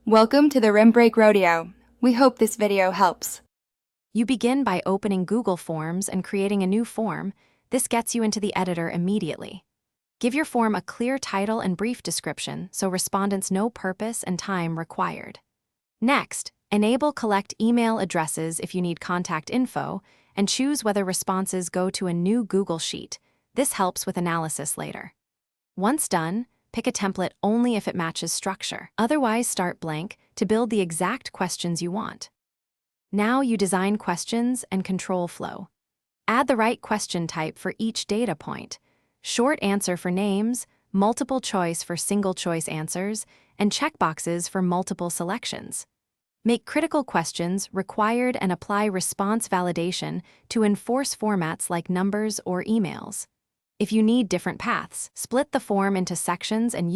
Welcome to the Rim Break Rodeo. We hope this video helps. You begin by opening Google Forms and creating a new form. This gets you into the editor immediately. Give your form a clear title and brief description so respondents know purpose and time required. Next, enable collect email addresses if you need contact info, and choose whether responses go to a new Google Sheet. This helps with analysis later. Once done, pick a template only if it matches structure. Otherwise, start blank to build the exact questions you want. Now you design questions and control flow. Add the right question type for each data point. Short answer for names, multiple choice for single choice answers, and checkboxes for multiple selections. Make critical questions required and apply response validation to enforce formats like numbers or emails. If you need different paths, split the form into sections and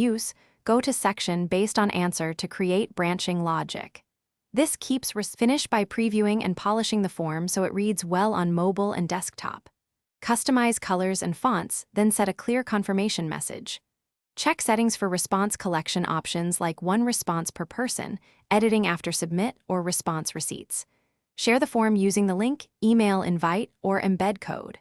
go to section based on answer to create branching logic. This keeps finish by previewing and polishing the form so it reads well on mobile and desktop. Customize colors and fonts, then set a clear confirmation message. Check settings for response collection options like one response per person, editing after submit, or response receipts. Share the form using the link, email invite, or embed code.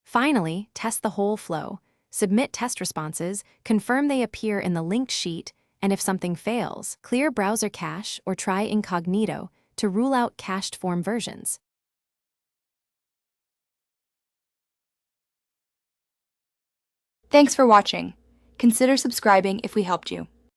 Finally, test the whole flow. Submit test responses, confirm they appear in the linked sheet, and if something fails, clear browser cache or try incognito to rule out cached form versions. Thanks for watching. Consider subscribing if we helped you.